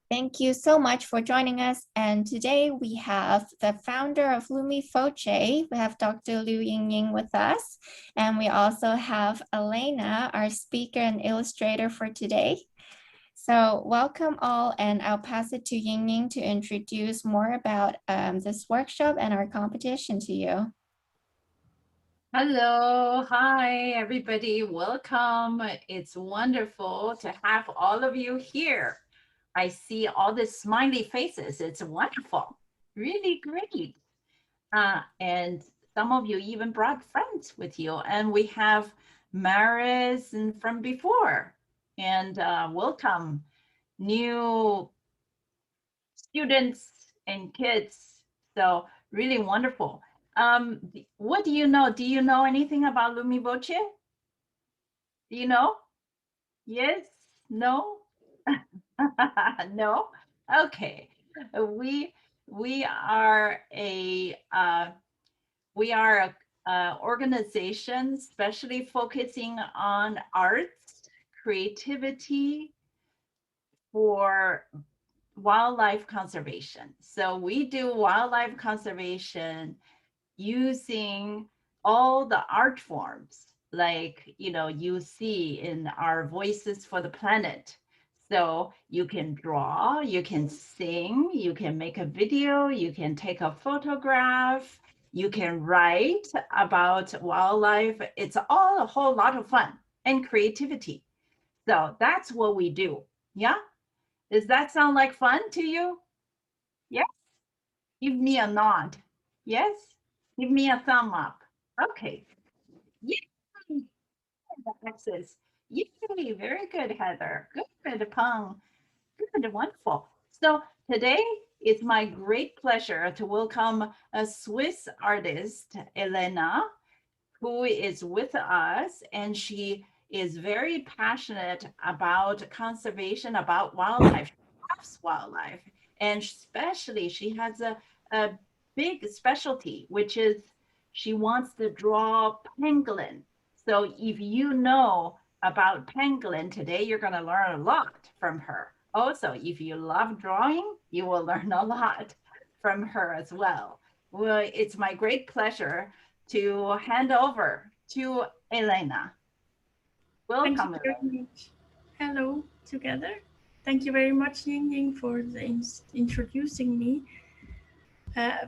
Thank you so much for joining us. And today we have the founder of V4TP. We have Dr. Liu Yingying with us. And we also have Elena, our speaker and illustrator for today. So welcome all, and I'll pass it to Yingying to introduce more about this workshop and our competition to you. Hello, hi everybody, welcome. It's wonderful to have all of you here. I see all the smiley faces. It's wonderful, really great. And some of you even brought friends with you. And we have Maris and from before. And welcome new students and kids. So really wonderful. What do you know? Do you know anything about Lumi Voce? Do you know? Yes? No? No? Okay. We are a organization especially focusing on arts, creativity for wildlife conservation. So we do wildlife conservation using all the art forms like you see in our Voices for the Planet. So you can draw, you can sing, you can make a video, you can take a photograph, you can write about wildlife. It's all a whole lot of fun and creativity. So that's what we do. Yeah. Does that sound like fun to you? Yes. Give me a nod. Yes. Give me a thumb up. Okay. Yay. Access. Yay. Very good, Heather. Good, Pang. Good, wonderful. So today it's my great pleasure to welcome a Swiss artist, Elena, who is with us, and she is very passionate about conservation, about wildlife. She loves wildlife, and especially she has a big specialty, which is she wants to draw pangolin. So if you know about pangolin today, you're going to learn a lot from her. Also, if you love drawing, you will learn a lot from her as well. Well, it's my great pleasure to hand over to Elena. Welcome. Thank you very much. Hello together. Thank you very much, Ying, for introducing me.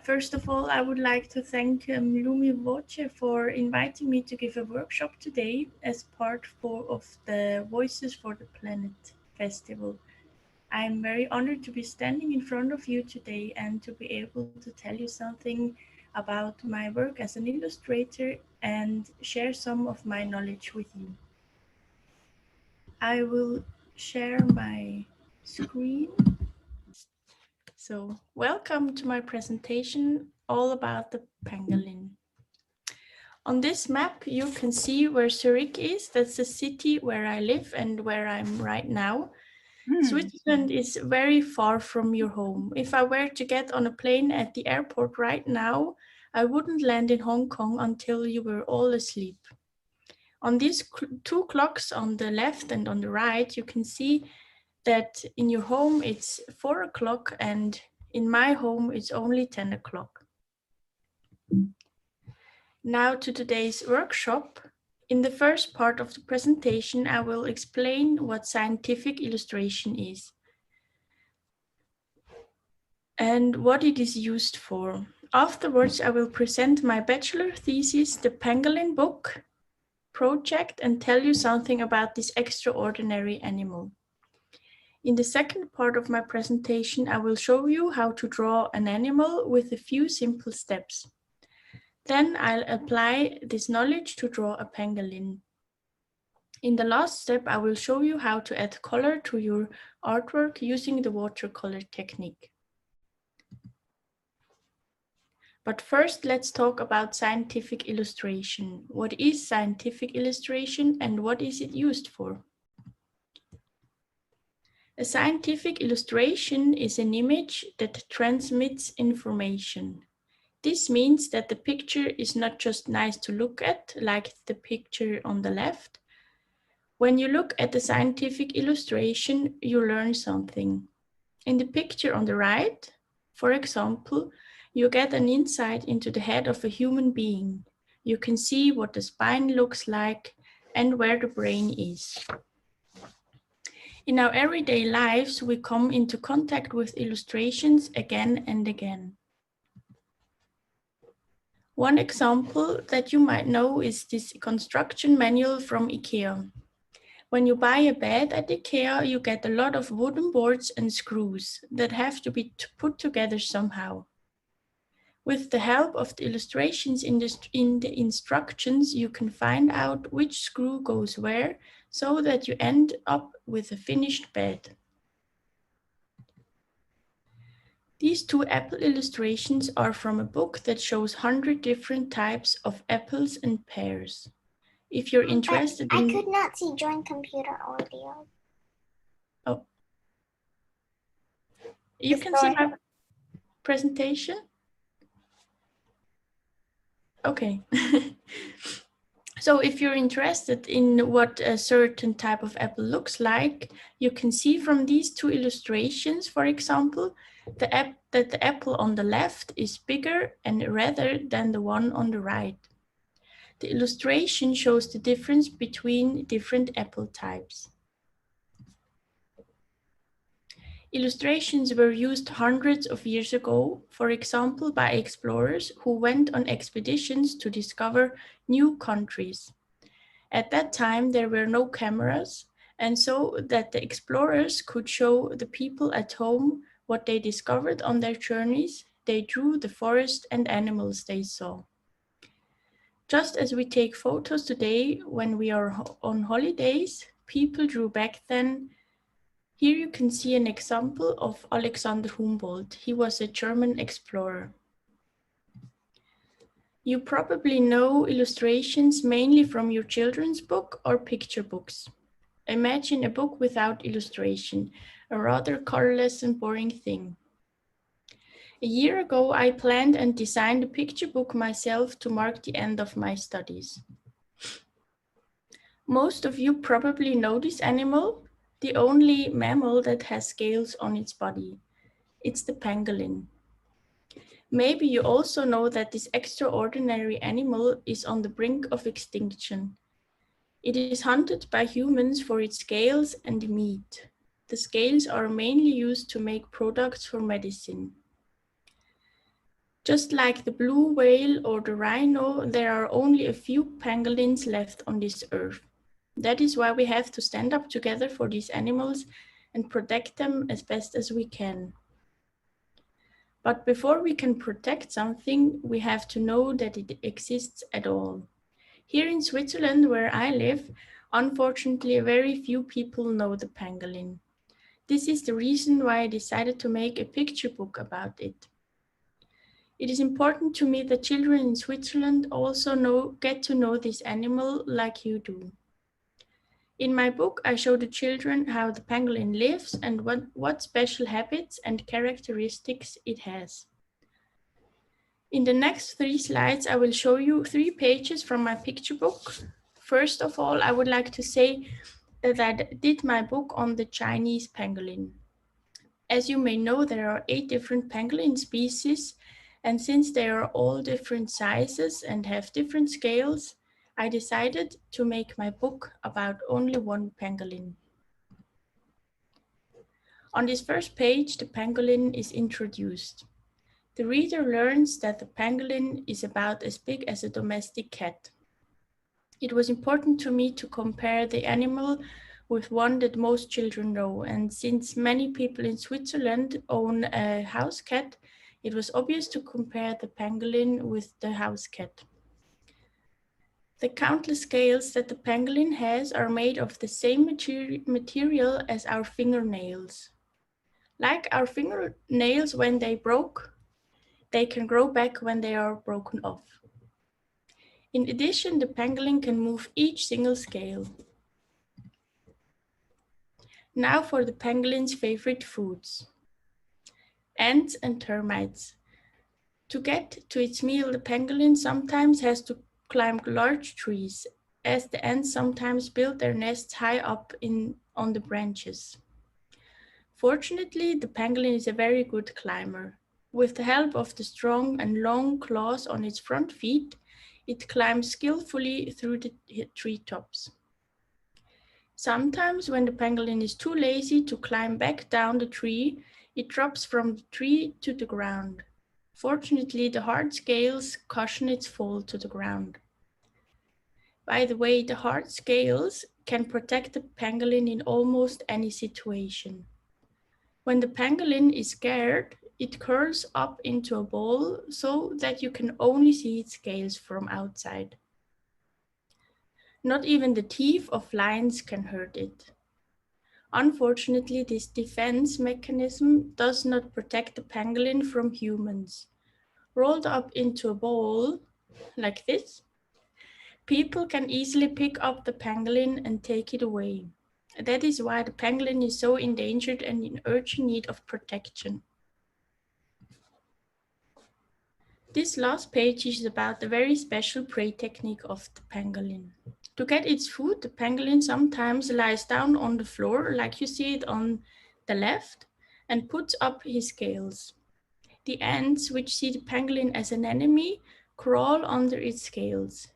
First of all, I would like to thank Lumi Voce for inviting me to give a workshop today as part of the Voices for the Planet Festival. I'm very honored to be standing in front of you today and to be able to tell you something about my work as an illustrator and share some of my knowledge with you. I will share my screen. So, welcome to my presentation all about the pangolin. On this map, you can see where Zurich is. That's the city where I live and where I'm right now. Switzerland is very far from your home. If I were to get on a plane at the airport right now, I wouldn't land in Hong Kong until you were all asleep. On these two clocks on the left and on the right, you can see that in your home it's 4 o'clock and in my home it's only 10 o'clock. Now to today's workshop. In the first part of the presentation, I will explain what scientific illustration is and what it is used for. Afterwards, I will present my bachelor thesis, the Pangolin book project, and tell you something about this extraordinary animal. In the second part of my presentation, I will show you how to draw an animal with a few simple steps. Then I'll apply this knowledge to draw a pangolin. In the last step, I will show you how to add color to your artwork using the watercolor technique. But first, let's talk about scientific illustration. What is scientific illustration and what is it used for? A scientific illustration is an image that transmits information. This means that the picture is not just nice to look at, like the picture on the left. When you look at the scientific illustration, you learn something. In the picture on the right, for example, you get an insight into the head of a human being. You can see what the spine looks like and where the brain is. In our everyday lives, we come into contact with illustrations again and again. One example that you might know is this construction manual from IKEA. When you buy a bed at IKEA, you get a lot of wooden boards and screws that have to be put together somehow. With the help of the illustrations in the instructions, you can find out which screw goes where so that you end up with a finished bed. These two apple illustrations are from a book that shows 100 different types of apples and pears. If you're interested in... I could not see join computer audio. Oh. You can see my presentation? Okay. So if you're interested in what a certain type of apple looks like, you can see from these two illustrations, for example, that the apple on the left is bigger and redder than the one on the right. The illustration shows the difference between different apple types. Illustrations were used hundreds of years ago, for example, by explorers who went on expeditions to discover new countries. At that time, there were no cameras, and so that the explorers could show the people at home what they discovered on their journeys, they drew the forest and animals they saw. Just as we take photos today when we are on holidays, people drew back then. Here you can see an example of Alexander Humboldt. He was a German explorer. You probably know illustrations mainly from your children's book or picture books. Imagine a book without illustration, a rather colorless and boring thing. A year ago, I planned and designed a picture book myself to mark the end of my studies. Most of you probably know this animal, the only mammal that has scales on its body. It's the pangolin. Maybe you also know that this extraordinary animal is on the brink of extinction. It is hunted by humans for its scales and meat. The scales are mainly used to make products for medicine. Just like the blue whale or the rhino, there are only a few pangolins left on this earth. That is why we have to stand up together for these animals and protect them as best as we can. But before we can protect something, we have to know that it exists at all. Here in Switzerland, where I live, unfortunately, very few people know the pangolin. This is the reason why I decided to make a picture book about it. It is important to me that children in Switzerland also get to know this animal like you do. In my book, I show the children how the pangolin lives and what special habits and characteristics it has. In the next 3 slides, I will show you 3 pages from my picture book. First of all, I would like to say that I did my book on the Chinese pangolin. As you may know, there are 8 different pangolin species, and since they are all different sizes and have different scales, I decided to make my book about only one pangolin. On this first page, the pangolin is introduced. The reader learns that the pangolin is about as big as a domestic cat. It was important to me to compare the animal with one that most children know, and since many people in Switzerland own a house cat, it was obvious to compare the pangolin with the house cat. The countless scales that the pangolin has are made of the same material as our fingernails. Like our fingernails when they broke, they can grow back when they are broken off. In addition, the pangolin can move each single scale. Now for the pangolin's favorite foods. Ants and termites. To get to its meal, the pangolin sometimes has to climb large trees, as the ants sometimes build their nests high up on the branches. Fortunately, the pangolin is a very good climber. With the help of the strong and long claws on its front feet, it climbs skillfully through the treetops. Sometimes when the pangolin is too lazy to climb back down the tree, it drops from the tree to the ground. Fortunately, the hard scales cushion its fall to the ground. By the way, the hard scales can protect the pangolin in almost any situation. When the pangolin is scared, it curls up into a ball so that you can only see its scales from outside. Not even the teeth of lions can hurt it. Unfortunately, this defense mechanism does not protect the pangolin from humans. Rolled up into a ball, like this, people can easily pick up the pangolin and take it away. That is why the pangolin is so endangered and in urgent need of protection. This last page is about the very special prey technique of the pangolin. To get its food, the pangolin sometimes lies down on the floor, like you see it on the left, and puts up his scales. The ants, which see the pangolin as an enemy, crawl under its scales.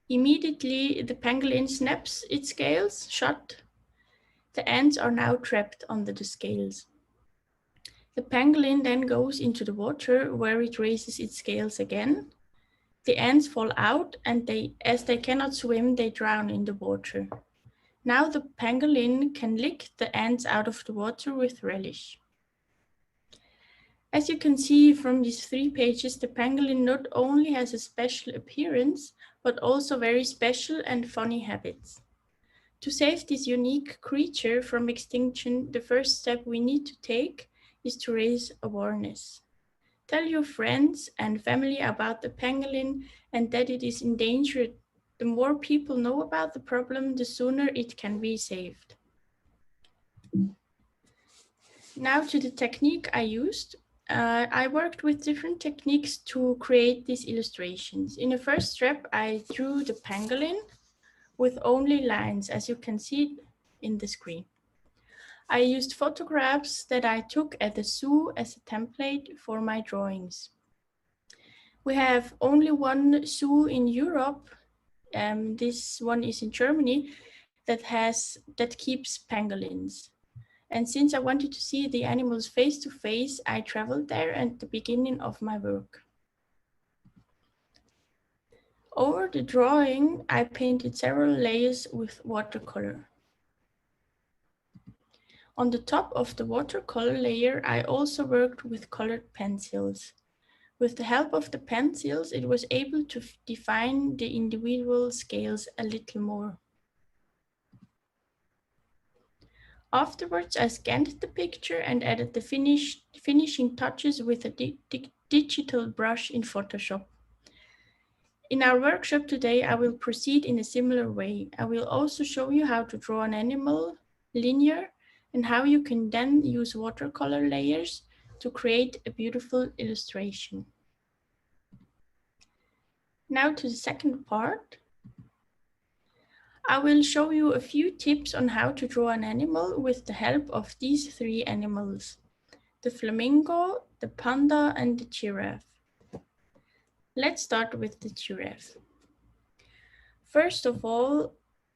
Immediately, the pangolin snaps its scales shut. The ants are now trapped under the scales. The pangolin then goes into the water where it raises its scales again. The ants fall out and as they cannot swim, they drown in the water. Now the pangolin can lick the ants out of the water with relish. As you can see from these 3 pages, the pangolin not only has a special appearance, but also very special and funny habits. To save this unique creature from extinction, the first step we need to take is to raise awareness. Tell your friends and family about the pangolin and that it is endangered. The more people know about the problem, the sooner it can be saved. Now to the technique I used. I worked with different techniques to create these illustrations. In the first step, I drew the pangolin with only lines, as you can see in the screen. I used photographs that I took at the zoo as a template for my drawings. We have only one zoo in Europe, this one is in Germany, that keeps pangolins. And since I wanted to see the animals face to face, I traveled there at the beginning of my work. Over the drawing, I painted several layers with watercolor. On the top of the watercolor layer, I also worked with colored pencils. With the help of the pencils, it was able to define the individual scales a little more. Afterwards, I scanned the picture and added the finishing touches with a digital brush in Photoshop. In our workshop today, I will proceed in a similar way. I will also show you how to draw an animal linear and how you can then use watercolor layers to create a beautiful illustration. Now to the second part. I will show you a few tips on how to draw an animal with the help of these 3 animals: the flamingo, the panda, and the giraffe. Let's start with the giraffe. First of all,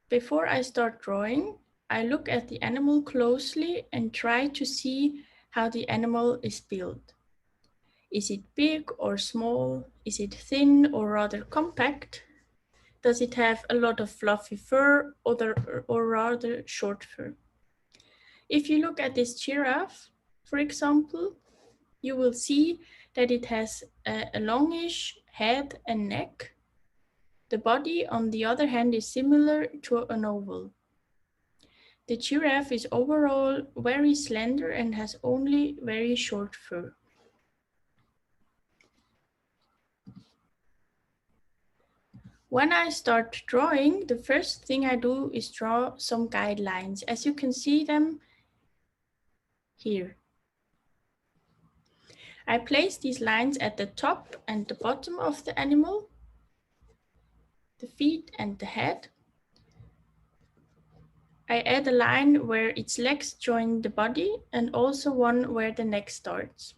before I start drawing, I look at the animal closely and try to see how the animal is built. Is it big or small? Is it thin or rather compact? Does it have a lot of fluffy fur or rather short fur? If you look at this giraffe, for example, you will see that it has a longish head and neck. The body, on the other hand, is similar to an oval. The giraffe is overall very slender and has only very short fur. When I start drawing, the first thing I do is draw some guidelines, as you can see them here. I place these lines at the top and the bottom of the animal, the feet and the head. I add a line where its legs join the body and also one where the neck starts.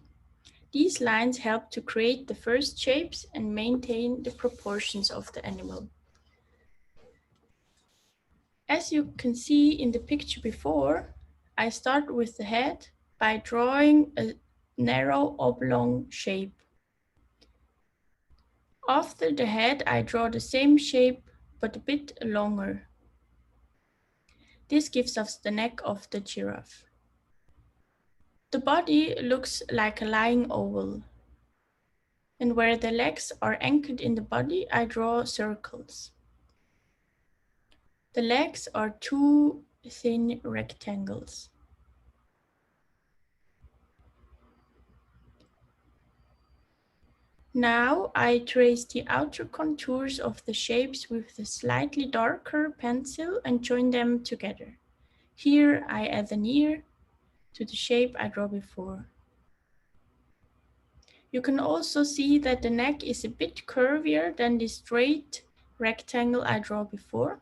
These lines help to create the first shapes and maintain the proportions of the animal. As you can see in the picture before, I start with the head by drawing a narrow oblong shape. After the head, I draw the same shape but a bit longer. This gives us the neck of the giraffe. The body looks like a lying oval. And where the legs are anchored in the body, I draw circles. The legs are two thin rectangles. Now I trace the outer contours of the shapes with a slightly darker pencil and join them together. Here I add an ear to the shape I draw before. You can also see that the neck is a bit curvier than the straight rectangle I draw before.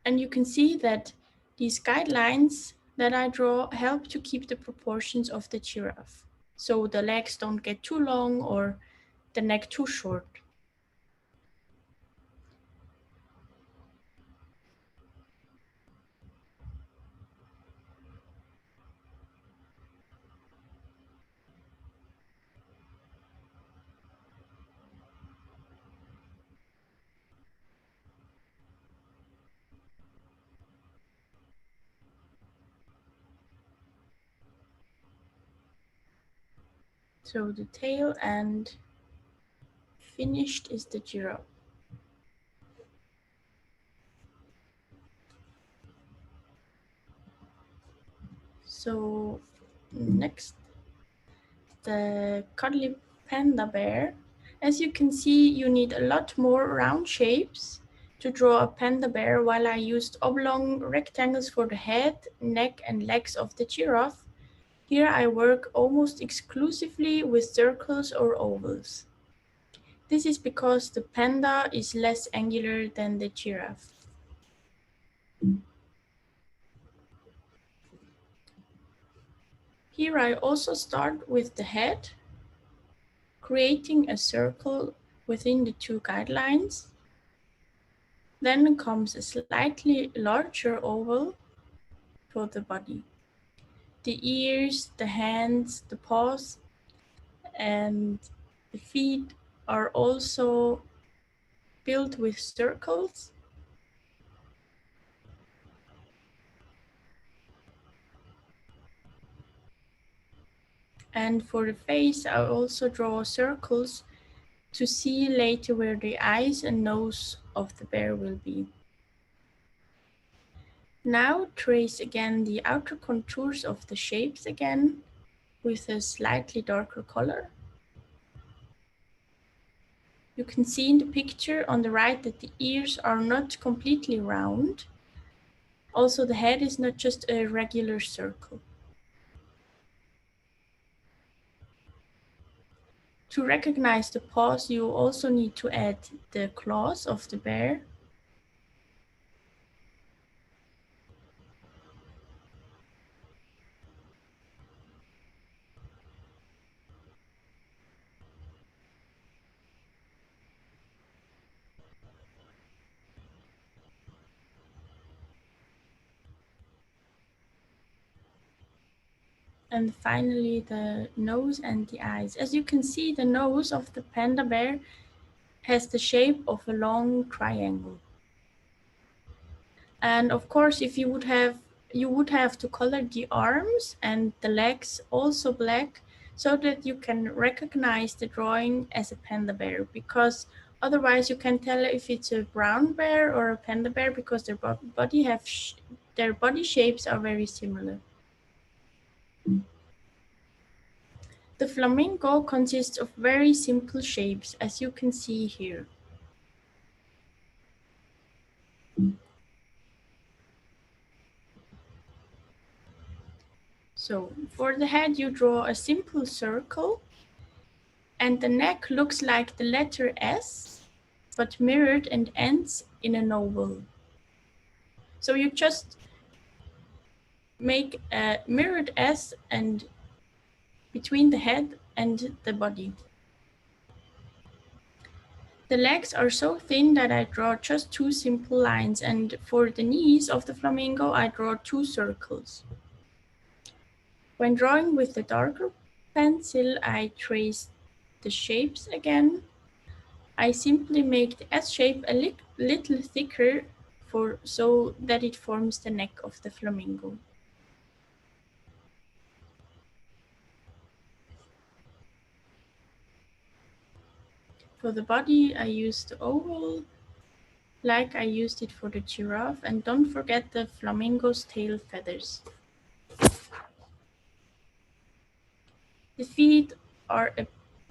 And you can see that these guidelines that I draw help to keep the proportions of the giraffe. So the legs don't get too long or the neck too short. So the tail and finished is the giraffe. So next, the cuddly panda bear. As you can see, you need a lot more round shapes to draw a panda bear, while I used oblong rectangles for the head, neck, and legs of the giraffe. Here I work almost exclusively with circles or ovals. This is because the panda is less angular than the giraffe. Here I also start with the head, creating a circle within the two guidelines. Then comes a slightly larger oval for the body. The ears, the hands, the paws, and the feet are also built with circles. And for the face, I also draw circles to see later where the eyes and nose of the bear will be. Now trace again the outer contours of the shapes again with a slightly darker color. You can see in the picture on the right that the ears are not completely round. Also, the head is not just a regular circle. To recognize the paws, you also need to add the claws of the bear. And finally, the nose and the eyes. As you can see, the nose of the panda bear has the shape of a long triangle. And of course, if you would have to color the arms and the legs also black so that you can recognize the drawing as a panda bear, because otherwise you can tell if it's a brown bear or a panda bear because their body shapes are very similar. The flamingo consists of very simple shapes, as you can see here. So for the head, you draw a simple circle, and the neck looks like the letter S, but mirrored and ends in an oval. So you just make a mirrored S and between the head and the body. The legs are so thin that I draw just 2 simple lines, and for the knees of the flamingo, I draw 2 circles. When drawing with the darker pencil, I trace the shapes again. I simply make the S shape a little thicker so that it forms the neck of the flamingo. For the body, I use the oval, like I used it for the giraffe, and don't forget the flamingo's tail feathers. The feet are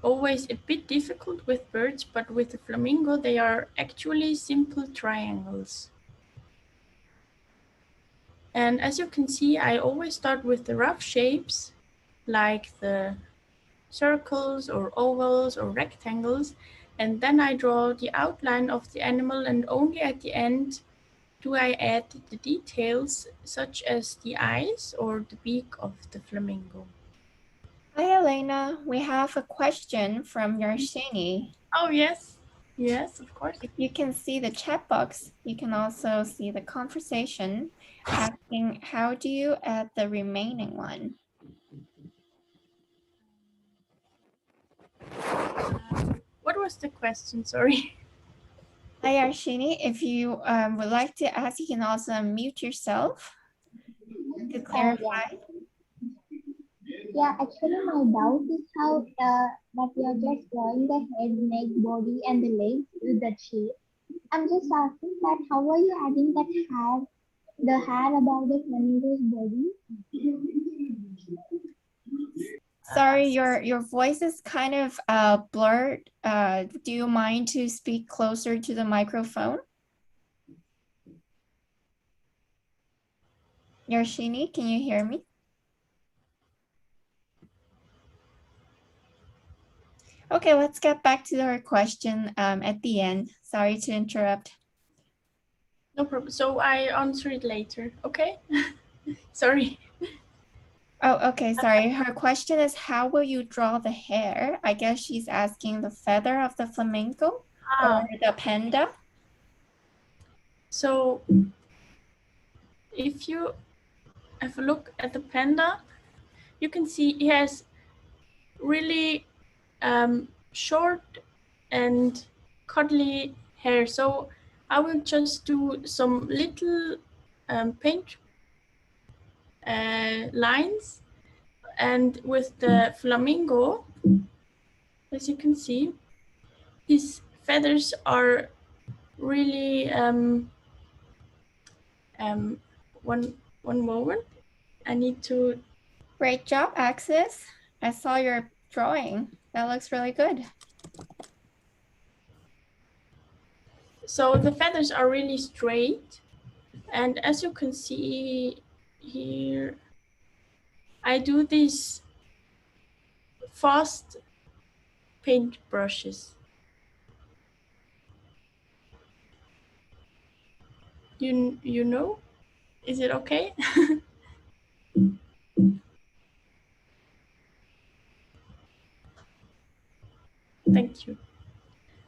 always a bit difficult with birds, but with the flamingo, they are actually simple triangles. And as you can see, I always start with the rough shapes, like the circles or ovals or rectangles, and then I draw the outline of the animal, and only at the end do I add the details, such as the eyes or the beak of the flamingo. Hi, Elena. We have a question from Yarshini. Oh, yes. Yes, of course. If you can see the chat box, you can also see the conversation asking, how do you add the remaining one? What was the question? Sorry. Hi, Arshini. If you would like to ask, you can also unmute yourself to clarify. Yeah, actually my doubt is how that we are just drawing the head, neck, body and the legs with that shape. I'm just asking that how are you adding that hair, the hair above the flamingo's body? Sorry, your voice is kind of blurred. Do you mind to speak closer to the microphone? Yarshini, can you hear me? Okay, let's get back to our question at the end. Sorry to interrupt. No problem. So I answer it later, okay? Sorry. Oh, okay, sorry. Her question is, how will you draw the hair? I guess she's asking the feather of the flamingo or the panda. So if you have a look at the panda, you can see he has really short and cuddly hair. So I will just do some little paint lines, and with the flamingo, as you can see, his feathers are really one moment. I need to. Great job, Axis. I saw your drawing. That looks really good. So the feathers are really straight, and as you can see here, I do these fast paint brushes. You know? Is it okay? Thank you.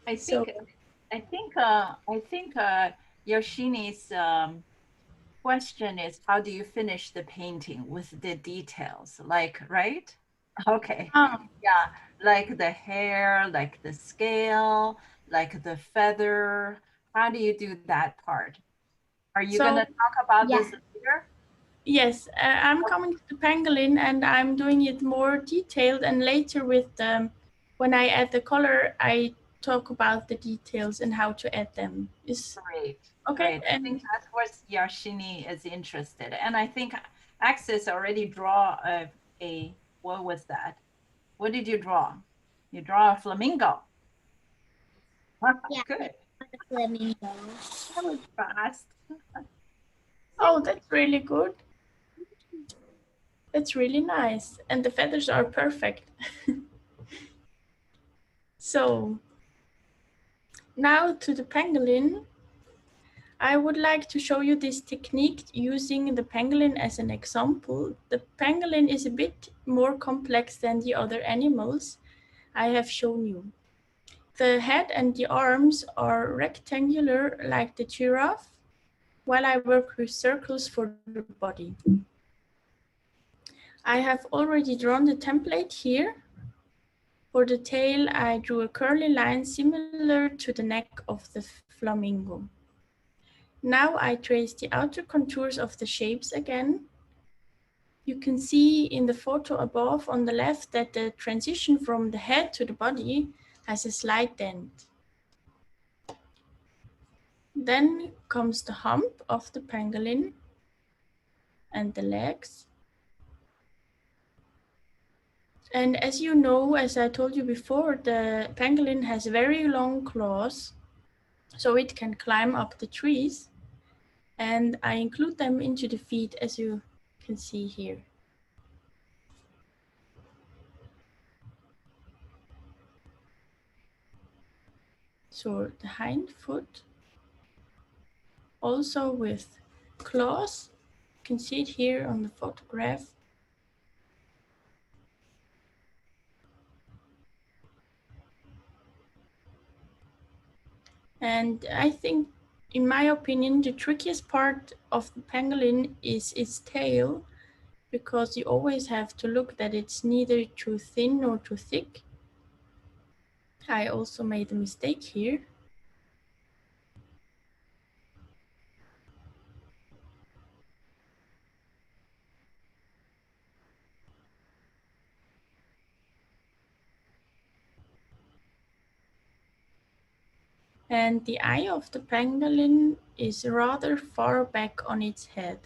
I think Yoshini's question is, how do you finish the painting with the details? Like, right? Okay. Yeah, like the hair, like the scale, like the feather. How do you do that part? Are you going to talk about this later? Yes, I'm coming to the pangolin, and I'm doing it more detailed, and later with when I add the color, I talk about the details and how to add them. Great. Okay. Great. I think that's what Yarshini is interested. And I think Axis already draw a what was that? What did you draw? You draw a flamingo. Yeah. Good. Flamingo. That was fast. Oh, that's really good. That's really nice. And the feathers are perfect. So now to the pangolin, I would like to show you this technique using the pangolin as an example. The pangolin is a bit more complex than the other animals I have shown you. The head and the arms are rectangular like the giraffe, while I work with circles for the body. I have already drawn the template here. For the tail, I drew a curly line similar to the neck of the flamingo. Now I trace the outer contours of the shapes again. You can see in the photo above on the left that the transition from the head to the body has a slight dent. Then comes the hump of the pangolin and the legs. And as you know, as I told you before, the pangolin has very long claws, so it can climb up the trees. And I include them into the feet, as you can see here. So the hind foot, also with claws. You can see it here on the photograph. And I think, in my opinion, the trickiest part of the pangolin is its tail, because you always have to look that it's neither too thin nor too thick. I also made a mistake here. And the eye of the pangolin is rather far back on its head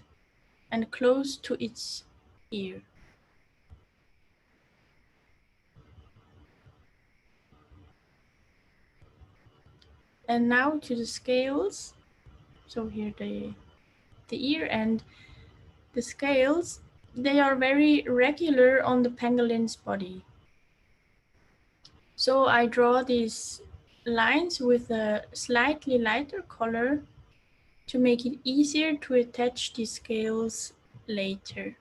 and close to its ear. And now to the scales. So here the ear and the scales, they are very regular on the pangolin's body. So I draw these lines with a slightly lighter color to make it easier to attach the scales later.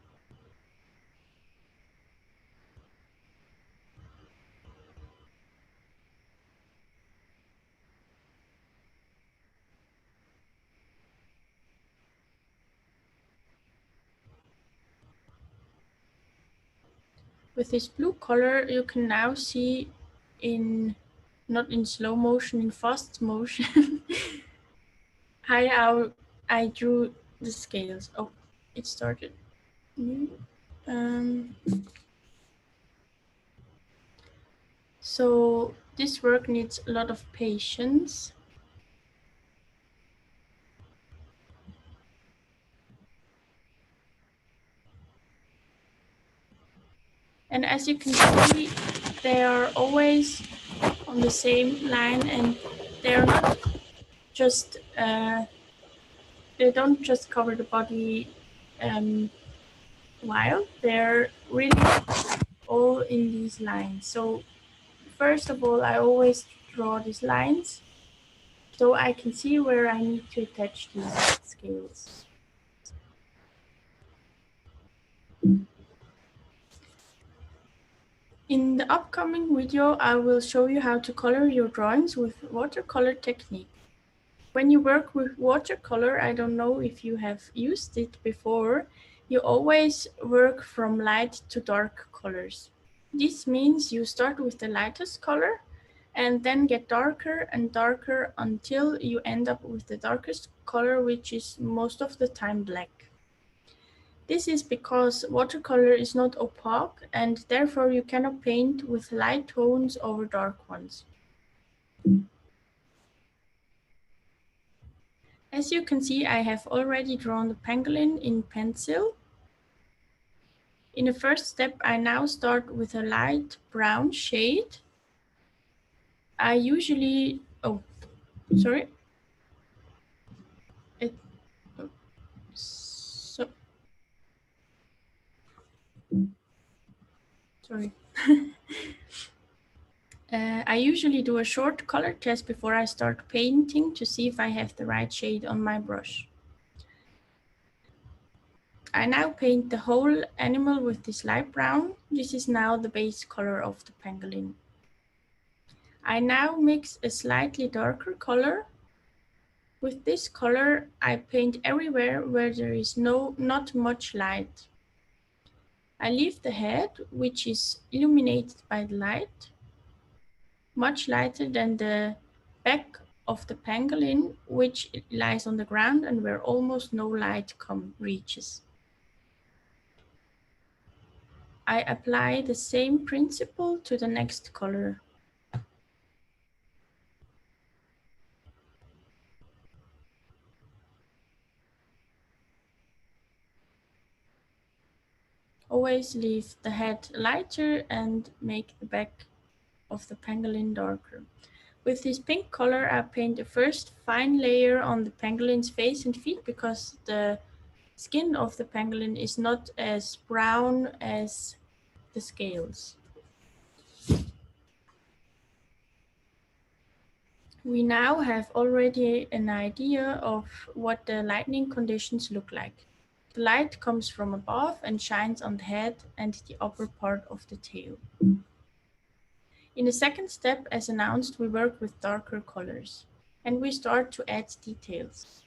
With this blue color, you can now see not in slow motion, in fast motion, how I drew the scales. Oh, it started. So this work needs a lot of patience. And as you can see, they are always on the same line, and they're not just, they don't just cover the body wild, they're really all in these lines. So first of all, I always draw these lines so I can see where I need to attach these scales. In the upcoming video, I will show you how to color your drawings with watercolor technique. When you work with watercolor, I don't know if you have used it before, you always work from light to dark colors. This means you start with the lightest color and then get darker and darker until you end up with the darkest color, which is most of the time black. This is because watercolor is not opaque, and therefore you cannot paint with light tones over dark ones. As you can see, I have already drawn the pangolin in pencil. In the first step, I now start with a light brown shade. I usually, sorry. Sorry. I usually do a short color test before I start painting to see if I have the right shade on my brush. I now paint the whole animal with this light brown. This is now the base color of the pangolin. I now mix a slightly darker color. With this color, I paint everywhere where there is not much light. I leave the head, which is illuminated by the light, much lighter than the back of the pangolin, which lies on the ground and where almost no light reaches. I apply the same principle to the next color. Always leave the head lighter and make the back of the pangolin darker. With this pink color, I paint the first fine layer on the pangolin's face and feet because the skin of the pangolin is not as brown as the scales. We now have already an idea of what the lighting conditions look like. The light comes from above and shines on the head and the upper part of the tail. In the second step, as announced, we work with darker colors and we start to add details.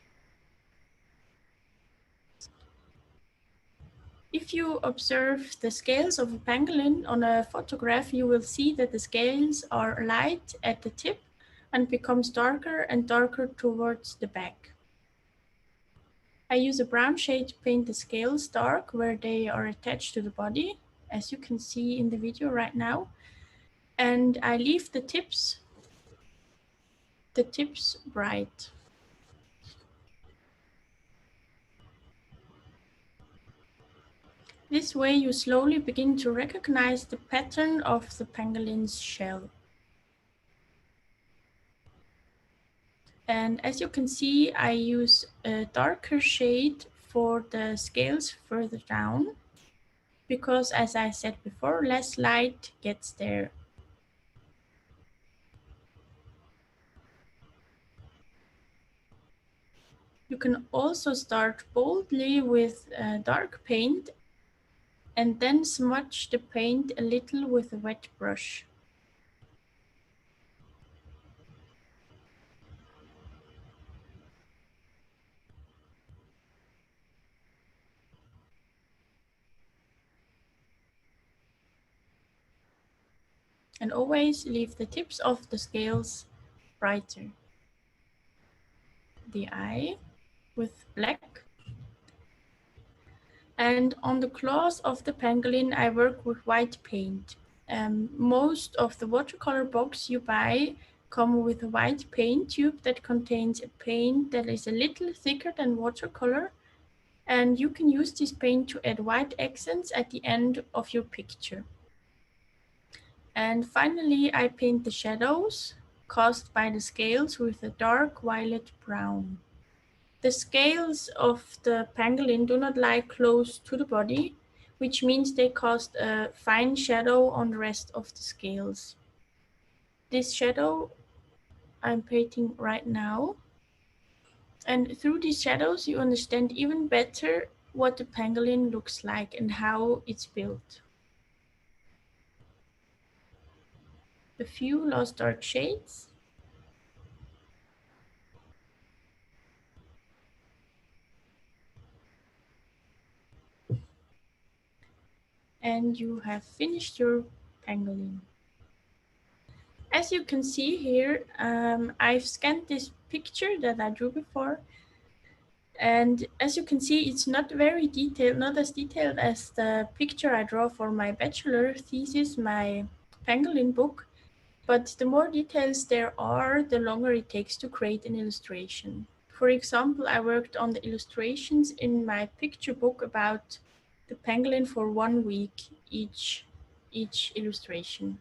If you observe the scales of a pangolin on a photograph, you will see that the scales are light at the tip and becomes darker and darker towards the back. I use a brown shade to paint the scales dark where they are attached to the body, as you can see in the video right now. And I leave the tips bright. This way you slowly begin to recognize the pattern of the pangolin's shell. And as you can see, I use a darker shade for the scales further down, because as I said before, less light gets there. You can also start boldly with dark paint and then smudge the paint a little with a wet brush. And always leave the tips of the scales brighter. The eye with black. And on the claws of the pangolin, I work with white paint. Most of the watercolor box you buy come with a white paint tube that contains a paint that is a little thicker than watercolor. And you can use this paint to add white accents at the end of your picture. And finally, I paint the shadows caused by the scales with a dark violet brown. The scales of the pangolin do not lie close to the body, which means they cast a fine shadow on the rest of the scales. This shadow I'm painting right now. And through these shadows, you understand even better what the pangolin looks like and how it's built. A few last dark shades. And you have finished your pangolin. As you can see here, I've scanned this picture that I drew before. And as you can see, it's not very detailed, not as detailed as the picture I draw for my bachelor thesis, my pangolin book. But the more details there are, the longer it takes to create an illustration. For example, I worked on the illustrations in my picture book about the pangolin for 1 week, each illustration.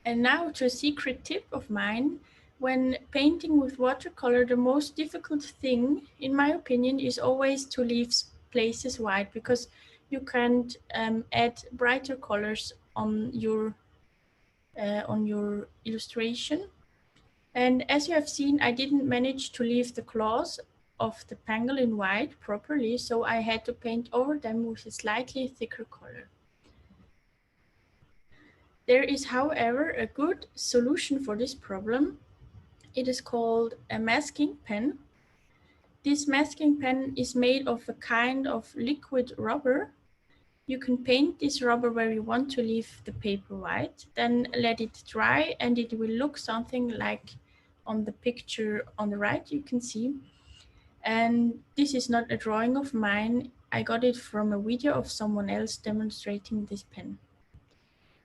And now to a secret tip of mine. When painting with watercolor, the most difficult thing, in my opinion, is always to leave places white, because you can't add brighter colors on your on your illustration. And as you have seen, I didn't manage to leave the claws of the pangolin white properly, so I had to paint over them with a slightly thicker color. There is, however, a good solution for this problem. It is called a masking pen. This masking pen is made of a kind of liquid rubber. You can paint this rubber where you want to leave the paper white, then let it dry, and it will look something like on the picture on the right you can see. And this is not a drawing of mine. I got it from a video of someone else demonstrating this pen.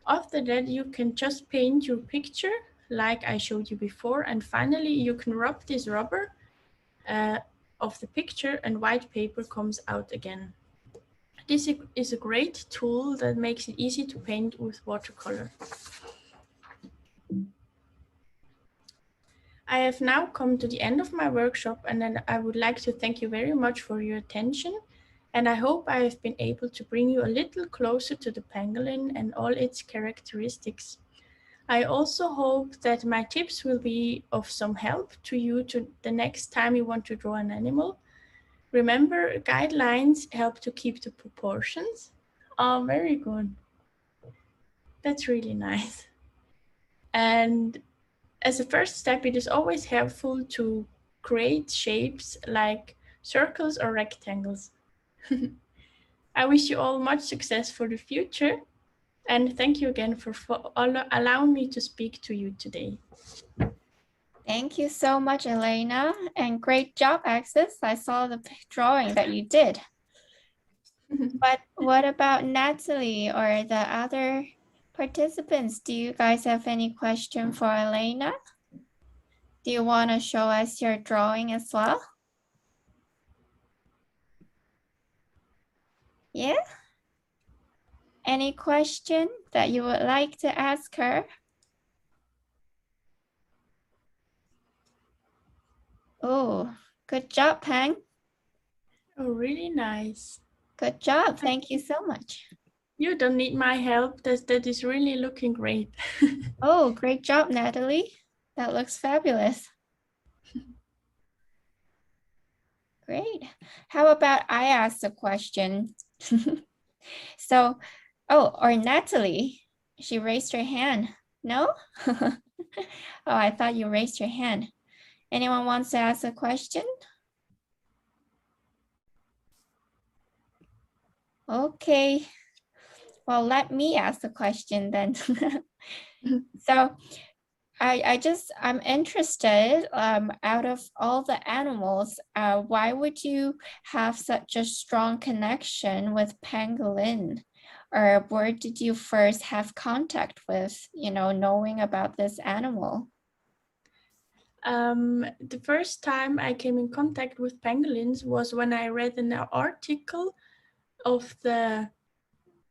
After that, you can just paint your picture like I showed you before, and finally you can rub this rubber of the picture and white paper comes out again. This is a great tool that makes it easy to paint with watercolor. I have now come to the end of my workshop, and then I would like to thank you very much for your attention, and I hope I have been able to bring you a little closer to the pangolin and all its characteristics. I also hope that my tips will be of some help to you the next time you want to draw an animal. Remember, guidelines help to keep the proportions. Oh, very good. That's really nice. And as a first step, it is always helpful to create shapes like circles or rectangles. I wish you all much success for the future. And thank you again for allowing me to speak to you today. Thank you so much, Elena, and great job, Axis. I saw the drawing that you did. But what about Natalie or the other participants? Do you guys have any question for Elena? Do you want to show us your drawing as well? Yeah? Any question that you would like to ask her? Oh, good job, Pang. Oh, really nice. Good job. Thank you so much. You don't need my help. That is really looking great. Oh, great job, Natalie. That looks fabulous. Great. How about I ask a question? So, oh, or Natalie, she raised her hand. No? Oh, I thought you raised your hand. Anyone wants to ask a question? Okay. Well, let me ask the question then. So I'm interested, out of all the animals, why would you have such a strong connection with pangolin? Or where did you first have contact with, knowing about this animal? The first time I came in contact with pangolins was when I read an article of the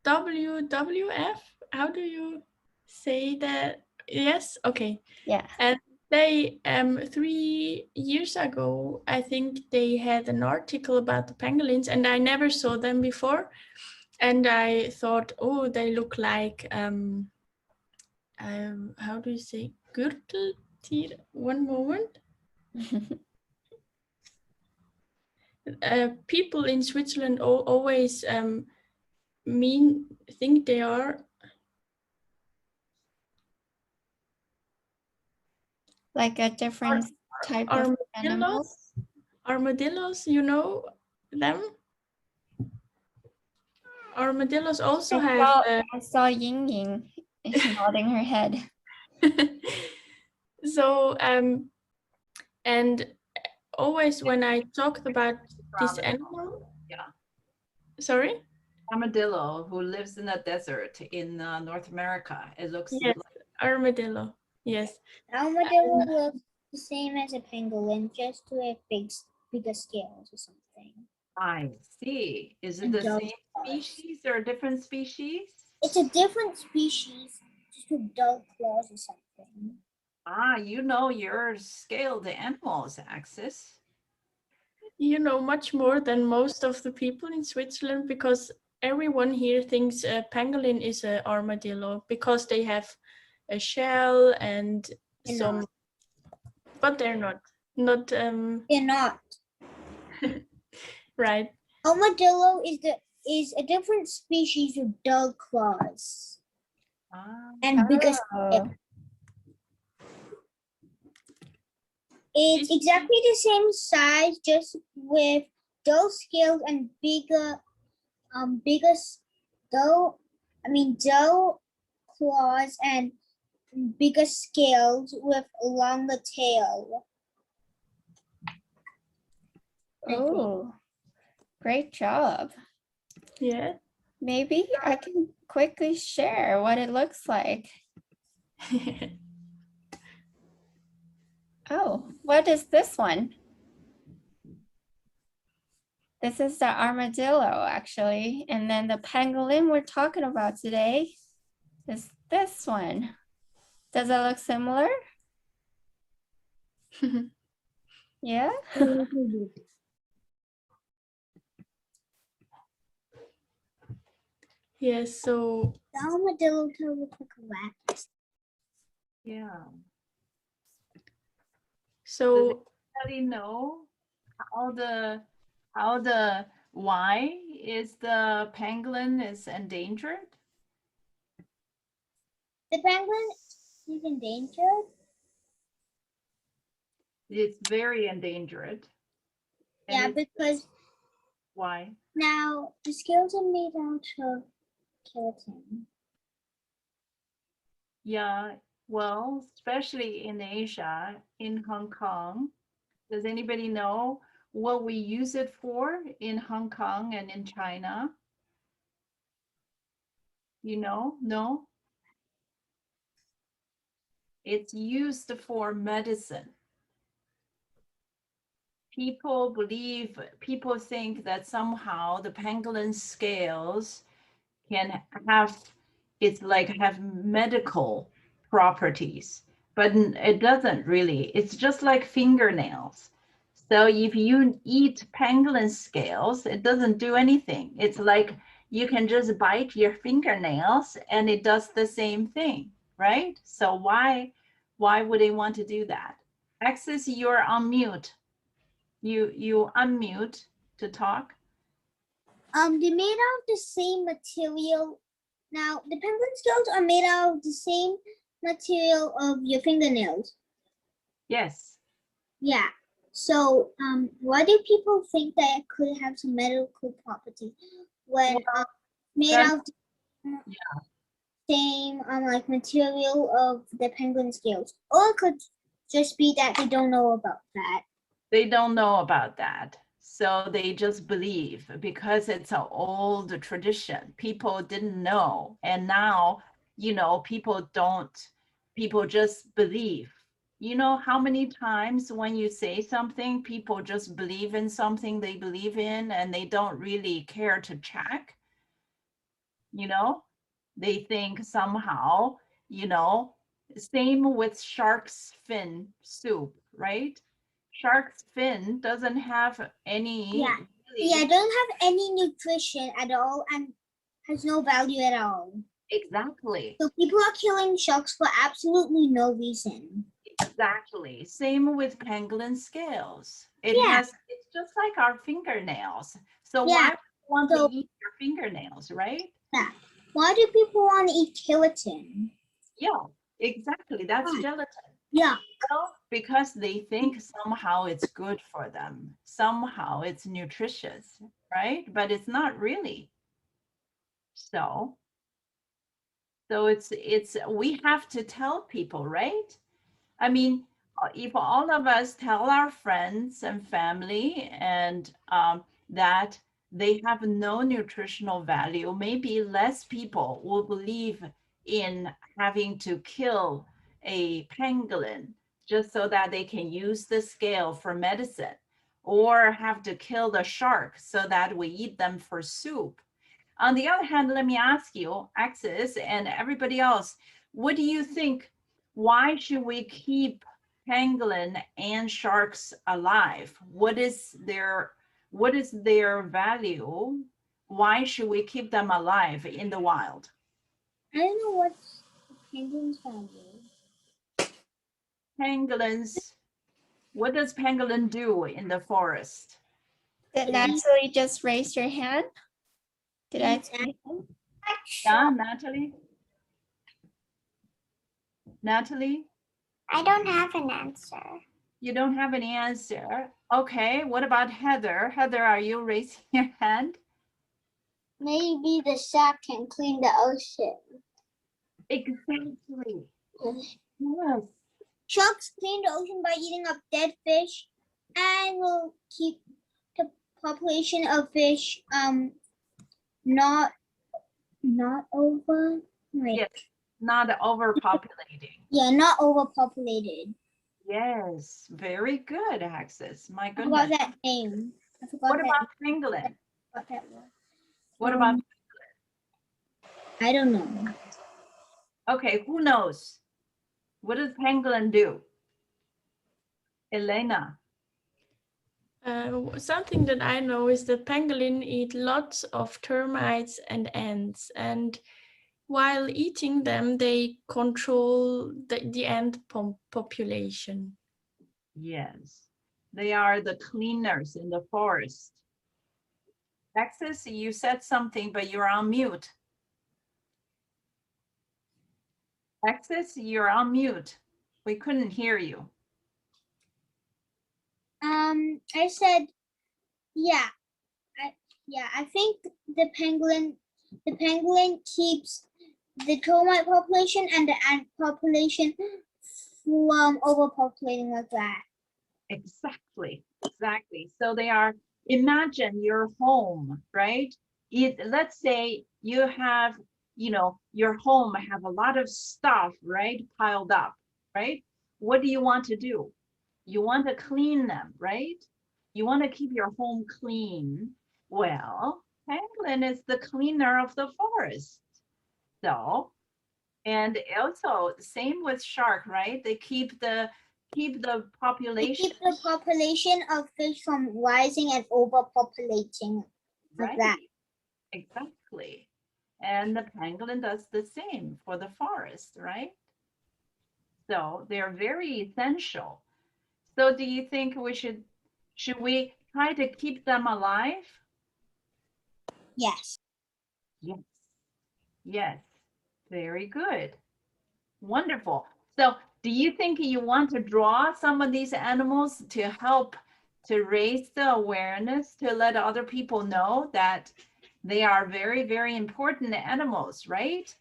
WWF. How do you say that? Yes, okay. Yeah. And they 3 years ago, I think they had an article about the pangolins, and I never saw them before. And I thought, oh, they look like how do you say Gürteltier? One moment. People in Switzerland always think they are like a different type of animals. Armadillos, you know them? Armadillos also I saw Ying Ying nodding her head. So and always when I talked about this animal, yeah. Sorry? Armadillo who lives in the desert in North America. It looks yes, like armadillo. Yes. Armadillo looks the same as a pangolin, just to a bigger scale or something. I see. Is it the same species or a different species? It's a different species, just with dull claws or something. Ah, you know your scaled animals, Axis. You know much more than most of the people in Switzerland, because everyone here thinks a pangolin is an armadillo because they have a shell and They're some, not. but they're not They're not. right. Armadillo is a different species of dog claws and bigger. Oh, It's exactly the same size, just with dull scales and bigger, dull claws and bigger scales with a longer tail. oh, great job. Yeah. Maybe I can quickly share what it looks like. Oh, what is this one? This is the armadillo, actually. And then the pangolin we're talking about today is this one. Does it look similar? Yeah? Yes, so The armadillo tail looks like a rat. Yeah. so Anybody know how the why is the pangolin is endangered? The penguin is endangered. It's very endangered. And Yeah, it's- because why? now the scales are made out of keratin. Yeah, well, especially in Asia, in Hong Kong. Does anybody know what we use it for in Hong Kong and in China? You know? No? It's used for medicine. People think that somehow the pangolin scales can have, have medical properties, but it doesn't really. It's just like fingernails. So if you eat pangolin scales, it doesn't do anything. It's like you can just bite your fingernails and it does the same thing, right? So why would they want to do that? Axis, you're on mute. You unmute to talk. They made out of the same material. Now the penguin scales are made out of the same material of your fingernails. Yes. Yeah. So why do people think that it could have some medical property when made out of the same like material of the penguin scales? Or it could just be that they don't know about that. They don't know about that. So they just believe because it's an old tradition. People didn't know. And now, people just believe. You know how many times when you say something, people just believe in something they believe in and they don't really care to check. They think somehow, same with shark's fin soup, right? Shark's fin doesn't have any. Yeah. Yeah, don't have any nutrition at all and has no value at all. Exactly. So people are killing sharks for absolutely no reason. Exactly. Same with pangolin scales. It's just like our fingernails. So why would you want to eat your fingernails, right? Yeah. Why do people want to eat keratin? Yeah, exactly. That's gelatin. Yeah. Well, because they think somehow it's good for them. Somehow it's nutritious, right? But it's not really. So it's we have to tell people, right? I mean, if all of us tell our friends and family and that they have no nutritional value, maybe less people will believe in having to kill a pangolin just so that they can use the scale for medicine, or have to kill the shark so that we eat them for soup. On the other hand, let me ask you, Axis and everybody else, what do you think? Why should we keep pangolin and sharks alive? What is their value? Why should we keep them alive in the wild? I don't know what's Penguins family. Pangolins. What does pangolin do in the forest? Did Natalie just raise your hand? Did I see him? Yeah, Natalie? Natalie? I don't have an answer. You don't have an answer. Okay, what about Heather? Heather, are you raising your hand? Maybe the shark can clean the ocean. Exactly. Yes. Sharks clean the ocean by eating up dead fish and will keep the population of fish not over Yes, not overpopulating. yeah, not overpopulated. Yes, very good, Axis. My I forgot goodness. that name. I forgot What that, about pangolin? what that was. What about? I don't know. Okay, who knows? What does pangolin do? Elena. Something that I know is that pangolin eat lots of termites and ants, and while eating them, they control the ant population. Yes, they are the cleaners in the forest. Axis, you said something, but you're on mute. Axis, you're on mute. We couldn't hear you. I said, yeah, I think the pangolin keeps the termite population and the ant population from overpopulating like that. Exactly, exactly. So they are, imagine your home, right? Let's say you have, your home have a lot of stuff, right? Piled up, right? What do you want to do? You want to clean them, right? You want to keep your home clean. Well, pangolin is the cleaner of the forest. So, and also same with shark, right? They keep the population. They keep the population of fish from rising and overpopulating. Right, that. exactly. And the pangolin does the same for the forest, right? So they're very essential. So do you think should we try to keep them alive? Yes. Yes, yes, very good. Wonderful. So do you think you want to draw some of these animals to help to raise the awareness, to let other people know that they are very, very important animals, right?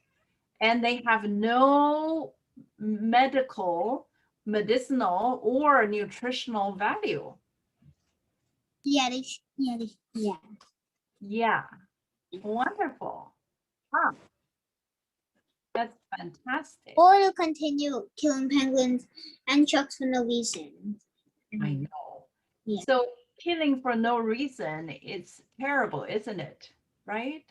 And they have no medicinal or nutritional value. Yeah. Yeah, wonderful. Huh. That's fantastic. Or to continue killing penguins and sharks for no reason. I know. Yeah. So killing for no reason, it's terrible, isn't it? Right?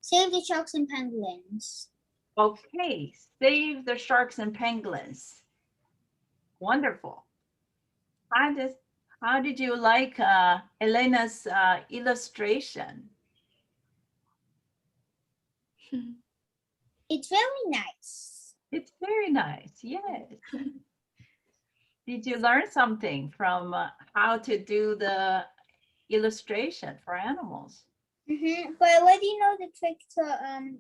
Save the sharks and penguins. Okay, save the sharks and pangolins. Wonderful. How did you like Elena's illustration? It's very nice. It's very nice, yes. Did you learn something from how to do the illustration for animals? But what do you know the trick to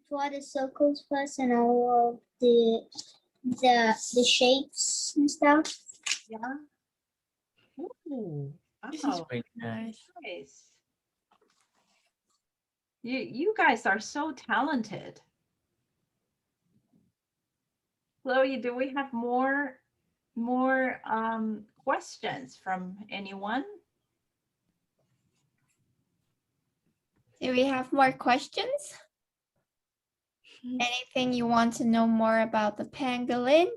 draw the circles first and all of the shapes and stuff? Yeah. Ooh, This is wow, really nice. nice. You guys are so talented. Chloe, do we have more questions from anyone? Do we have more questions? Anything you want to know more about the pangolin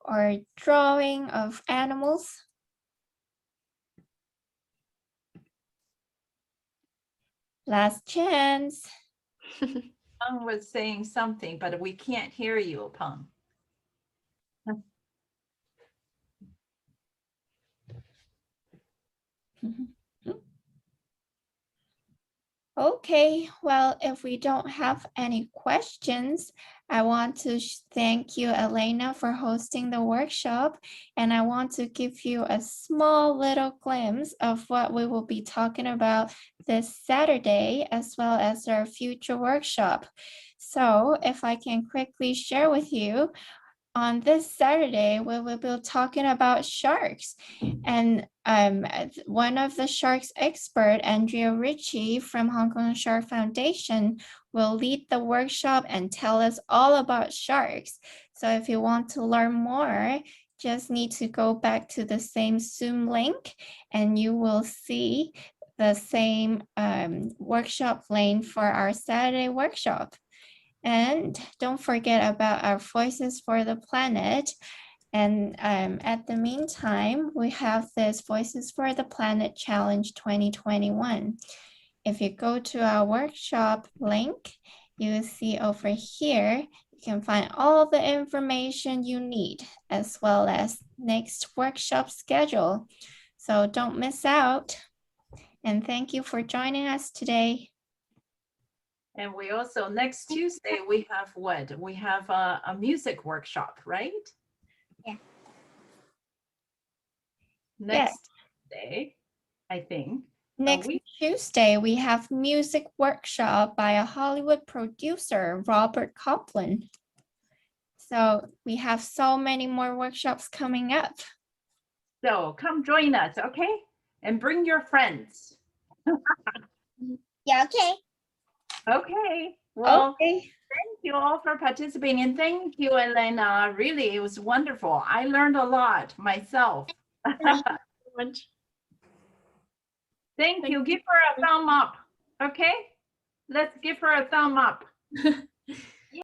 or drawing of animals? Last chance. Pang was saying something, but we can't hear you, Pang. Okay, well, if we don't have any questions, I want to thank you, Elena, for hosting the workshop. And I want to give you a small little glimpse of what we will be talking about this Saturday, as well as our future workshop. So if I can quickly share with you, on this Saturday, we will be talking about sharks. And one of the sharks expert, Andrea Ritchie from Hong Kong Shark Foundation, will lead the workshop and tell us all about sharks. So if you want to learn more, just need to go back to the same Zoom link and you will see the same workshop link for our Saturday workshop. And don't forget about our Voices for the Planet. And at the meantime, we have this Voices for the Planet Challenge 2021. If you go to our workshop link, you will see over here, you can find all the information you need, as well as next workshop schedule. So don't miss out. And thank you for joining us today. And we also, next Tuesday, we have what? We have a music workshop, right? Yeah. Next Tuesday, I think. Next Tuesday, we have music workshop by a Hollywood producer, Robert Copland. So we have so many more workshops coming up. So come join us, okay? And bring your friends. Yeah, okay. Okay. Well, Okay. thank you all for participating. And thank you, Elena. Really, it was wonderful. I learned a lot myself. Thank you. Give her a thumb up. Okay? Let's give her a thumb up.